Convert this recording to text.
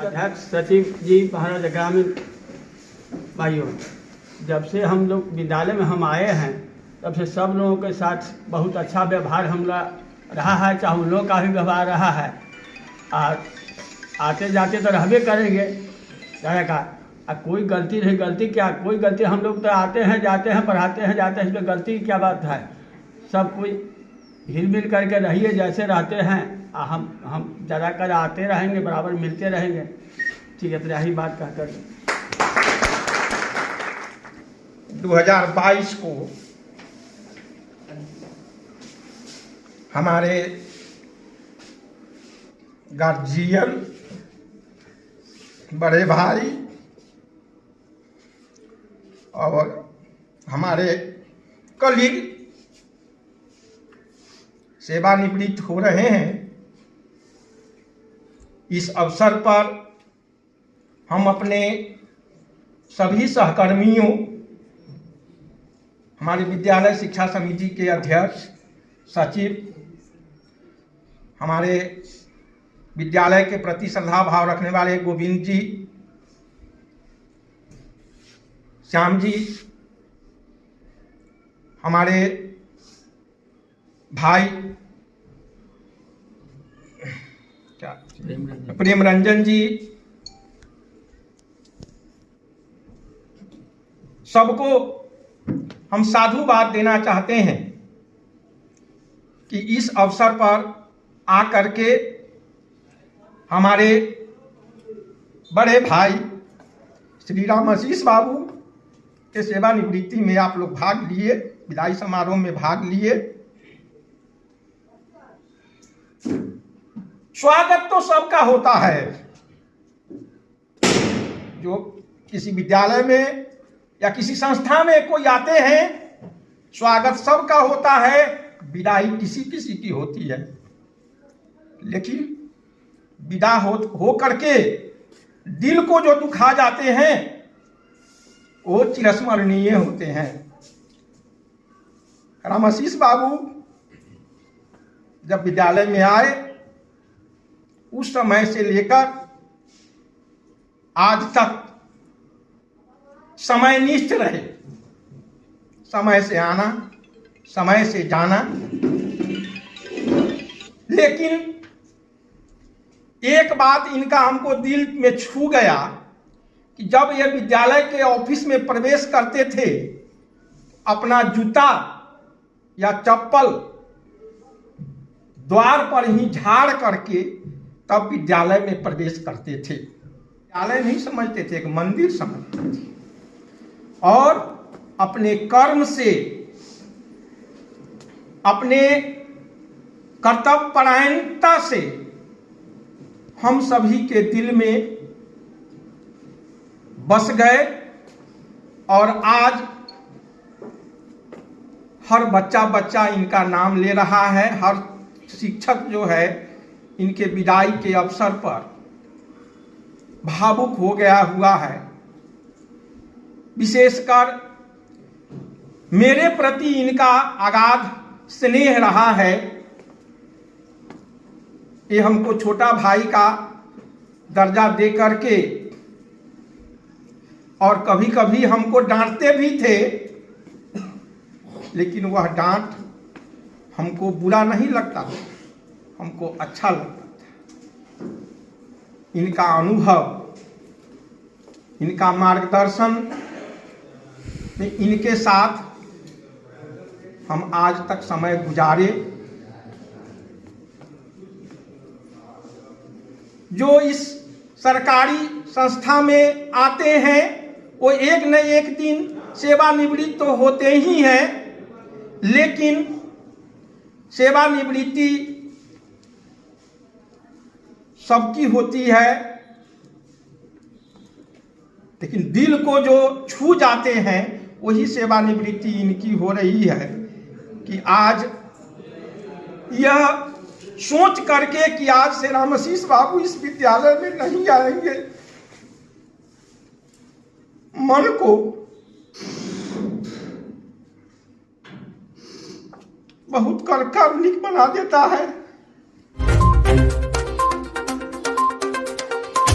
अध्यक्ष सचिव जी, महाराज ग्रामीण भाइयों, जब से हम लोग विद्यालय में हम आए हैं तब से सब लोगों के साथ बहुत अच्छा व्यवहार हमारा रहा है, चाहे उन लोगों का भी व्यवहार रहा है। आते जाते तो रहबे करेंगे तरह का। कोई गलती नहीं, गलती क्या, कोई गलती, हम लोग तो आते हैं जाते हैं, पढ़ाते हैं जाते हैं, इसमें गलती की क्या बात है। सब कोई हिल मिल करके रहिए जैसे रहते हैं। हम ज़्यादातर आते रहेंगे, बराबर मिलते रहेंगे। ठीक है, तो यही बात कहकर 2022 को हमारे गार्जियन, बड़े भाई और हमारे कलीग सेवानिवृत्त हो रहे हैं। इस अवसर पर हम अपने सभी सहकर्मियों, हमारे विद्यालय शिक्षा समिति के अध्यक्ष, सचिव, हमारे विद्यालय के प्रति श्रद्धा भाव रखने वाले गोविंद जी, श्याम जी, हमारे भाई क्या प्रेम रंजन जी, सबको हम साधुवाद देना चाहते हैं कि इस अवसर पर आकर के हमारे बड़े भाई श्री रामाशीष बाबू के सेवानिवृत्ति में आप लोग भाग लिए, विदाई समारोह में भाग लिए। स्वागत तो सबका होता है, जो किसी विद्यालय में या किसी संस्था में कोई आते हैं, स्वागत सबका होता है, विदाई किसी किसी की होती है। लेकिन विदा हो करके दिल को जो दुखा जाते हैं वो चिरस्मरणीय होते हैं। रामाशीष बाबू जब विद्यालय में आए, उस समय से लेकर आज तक समयनिष्ठ रहे, समय से आना, समय से जाना। लेकिन एक बात इनका हमको दिल में छू गया कि जब ये विद्यालय के ऑफिस में प्रवेश करते थे, अपना जूता या चप्पल द्वार पर ही झाड़ करके तब विद्यालय में प्रवेश करते थे। विद्यालय नहीं समझते थे, एक मंदिर समझते थे। और अपने कर्म से, अपने कर्तव्य परायणता से हम सभी के दिल में बस गए। और आज हर बच्चा बच्चा इनका नाम ले रहा है, हर शिक्षक जो है इनके विदाई के अवसर पर भावुक हो गया हुआ है। विशेषकर मेरे प्रति इनका अगाध स्नेह रहा है। ये हमको छोटा भाई का दर्जा दे करके और कभी कभी हमको डांटते भी थे, लेकिन वह डांट हमको बुरा नहीं लगता, हमको अच्छा लगता था। इनका अनुभव, इनका मार्गदर्शन में इनके साथ हम आज तक समय गुजारे। जो इस सरकारी संस्था में आते हैं वो एक न एक दिन सेवानिवृत्त तो होते ही हैं, लेकिन सेवानिवृत्ति सबकी होती है, लेकिन दिल को जो छू जाते हैं वही सेवानिवृत्ति इनकी हो रही है। कि आज यह सोच करके कि आज से रामाशीष बाबू इस विद्यालय में नहीं आएंगे, मन को बहुत कर्मणिक बना देता है।